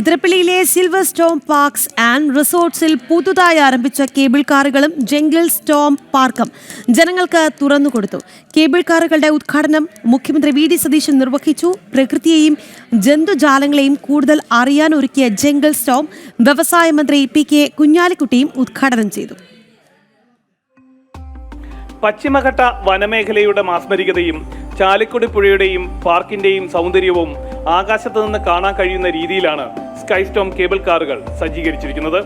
അതിരപ്പള്ളിയിലെ silver Storm parks and റിസോർട്ട്സിൽ പുതുതായി ആരംഭിച്ച cable കാറുകളും ജംഗിൾ സ്റ്റോം പാർക്കും ജനങ്ങൾക്ക് തുറന്നുകൊടുത്തു. കേബിൾ കാറുകളുടെ ഉദ്ഘാടനം മുഖ്യമന്ത്രി വി ഡി സതീശൻ നിർവഹിച്ചു. പ്രകൃതിയെയും ജന്തുജാലങ്ങളെയും കൂടുതൽ അറിയാനൊരുക്കിയ ജംഗിൾ സ്റ്റോം വ്യവസായ മന്ത്രി പി കെ കുഞ്ഞാലിക്കുട്ടിയും ഉദ്ഘാടനം ചെയ്തു. പശ്ചിമഘട്ട വനമേഖലയുടെ മാസ്മരികതയും ചാലിക്കുടി പുഴയുടെയും പാർക്കിന്റെയും സൗന്ദര്യവും ആകാശത്ത് നിന്ന് കാണാൻ കഴിയുന്ന രീതിയിലാണ് സ്കൈസ്റ്റോം കേബിൾ കാറുകൾ സജ്ജീകരിച്ചിരിക്കുന്നത്.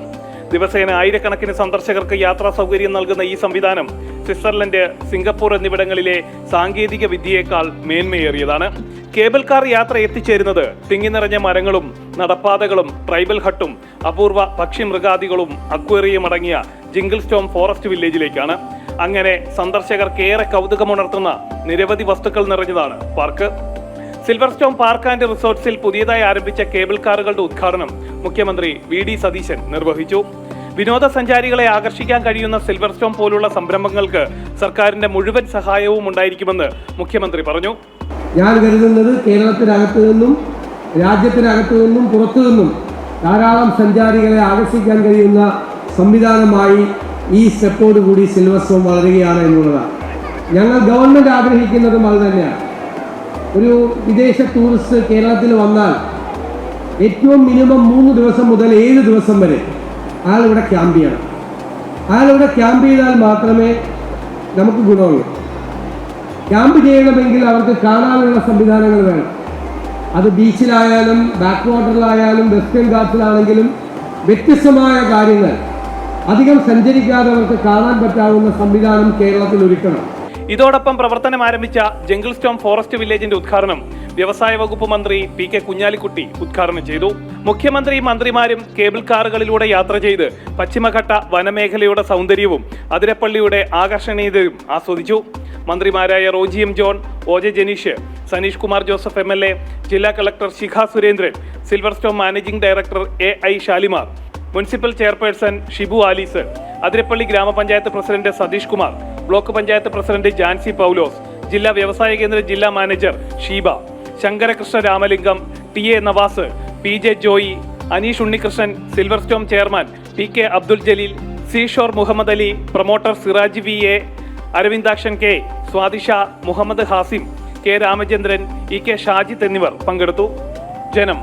ദിവസേന ആയിരക്കണക്കിന് സന്ദർശകർക്ക് യാത്രാ സൗകര്യം നൽകുന്ന ഈ സംവിധാനം സ്വിറ്റ്സർലൻഡ്, സിംഗപ്പൂർ എന്നിവിടങ്ങളിലെ സാങ്കേതിക വിദ്യയേക്കാൾ മേന്മയേറിയതാണ്. കേബിൾ കാർ യാത്ര എത്തിച്ചേരുന്നത് തിങ്ങി നിറഞ്ഞ മരങ്ങളും നടപ്പാതകളും ട്രൈബൽ ഹട്ടും അപൂർവ പക്ഷിമൃഗാദികളും അക്വേറിയം അടങ്ങിയ ജിംഗിൾ സ്റ്റോം ഫോറസ്റ്റ് വില്ലേജിലേക്കാണ്. അങ്ങനെ സന്ദർശകർക്ക് ഏറെ കൗതുകമുണർത്തുന്ന നിരവധി വസ്തുക്കൾ നിറഞ്ഞതാണ് park. Silver storm park and റിസോർട്ട്സിൽ പുതിയതായി ആരംഭിച്ച കേബിൾ കാറുകളുടെ ഉദ്ഘാടനം മുഖ്യമന്ത്രി വി ഡി സതീശൻ നിർവഹിച്ചു. വിനോദസഞ്ചാരികളെ ആകർഷിക്കാൻ കഴിയുന്ന സിൽവർ സ്റ്റോം പോലുള്ള സംരംഭങ്ങൾക്ക് സർക്കാരിന്റെ മുഴുവൻ സഹായവും ഉണ്ടായിരിക്കുമെന്ന് മുഖ്യമന്ത്രി പറഞ്ഞു. ഞാൻ കരുതുന്നത് കേരളത്തിനകത്തു നിന്നും രാജ്യത്തിനകത്തു നിന്നും പുറത്തു നിന്നും ധാരാളം സഞ്ചാരികളെ ആകർഷിക്കാൻ കഴിയുന്ന സംവിധാനമായി ഈ സ്റ്റെപ്പോട് കൂടി സിൽവർ സ്റ്റോം വളരുകയാണ് എന്നുള്ളതാണ്. ഞങ്ങൾ ഗവൺമെൻറ് ആഗ്രഹിക്കുന്നതും അത് തന്നെയാണ്. ഒരു വിദേശ ടൂറിസ്റ്റ് കേരളത്തിൽ വന്നാൽ ഏറ്റവും മിനിമം 3 ദിവസം മുതൽ 7 ദിവസം വരെ അയാളിവിടെ ക്യാമ്പ് ചെയ്യണം. അയാളിവിടെ ക്യാമ്പ് ചെയ്താൽ മാത്രമേ നമുക്ക് ഗുണമുള്ളൂ. ക്യാമ്പ് ചെയ്യണമെങ്കിൽ അവർക്ക് കാണാനുള്ള സംവിധാനങ്ങൾ വേണം. അത് ബീച്ചിലായാലും ബാക്ക് വാട്ടറിലായാലും വെസ്റ്റേൺ ഗാർഡ്സിലാണെങ്കിലും വ്യത്യസ്തമായ കാര്യങ്ങൾ അധികം സഞ്ചരിക്കാതെ അവർക്ക് കാണാൻ പറ്റാവുന്ന സംവിധാനം കേരളത്തിൽ ഒരുക്കണം. ഇതോടൊപ്പം പ്രവർത്തനം ആരംഭിച്ച ജംഗിൾ സ്റ്റോം ഫോറസ്റ്റ് വില്ലേജിന്റെ ഉദ്ഘാടനം വ്യവസായ വകുപ്പ് മന്ത്രി പി കെ കുഞ്ഞാലിക്കുട്ടി ഉദ്ഘാടനം ചെയ്തു. മുഖ്യമന്ത്രിയും മന്ത്രിമാരും കേബിൾ കാറുകളിലൂടെ യാത്ര ചെയ്ത് പശ്ചിമഘട്ട വനമേഖലയുടെ സൗന്ദര്യവും അതിരപ്പള്ളിയുടെ ആകർഷണീയതയും ആസ്വദിച്ചു. മന്ത്രിമാരായ Roji M John, O J Janeesh, Saneesh Kumar Joseph MLA, ജില്ലാ collector Shikha Surendran, silver storm managing director AI Shalimar, municipal chairperson Shibu Alice, Athirappilly ഗ്രാമപഞ്ചായത്ത് president Satheesh Kumar, block panchayat president Jancy Paulose, ജില്ലാ വ്യവസായ കേന്ദ്ര ജില്ലാ manager Sheeba, Sankarakrishna Ramalingam, TA Navas, PJ Joy, Aneesh Unnikrishnan, silver storm chairman PK Abdul Jaleel, seashore Muhammad Ali, promoter Siraj VA, Aravindakshan K, Swadisha, Muhammad Hasim, K Ramachandran, EK Shajith എന്നിവർ പങ്കെടുത്തു. ജനം.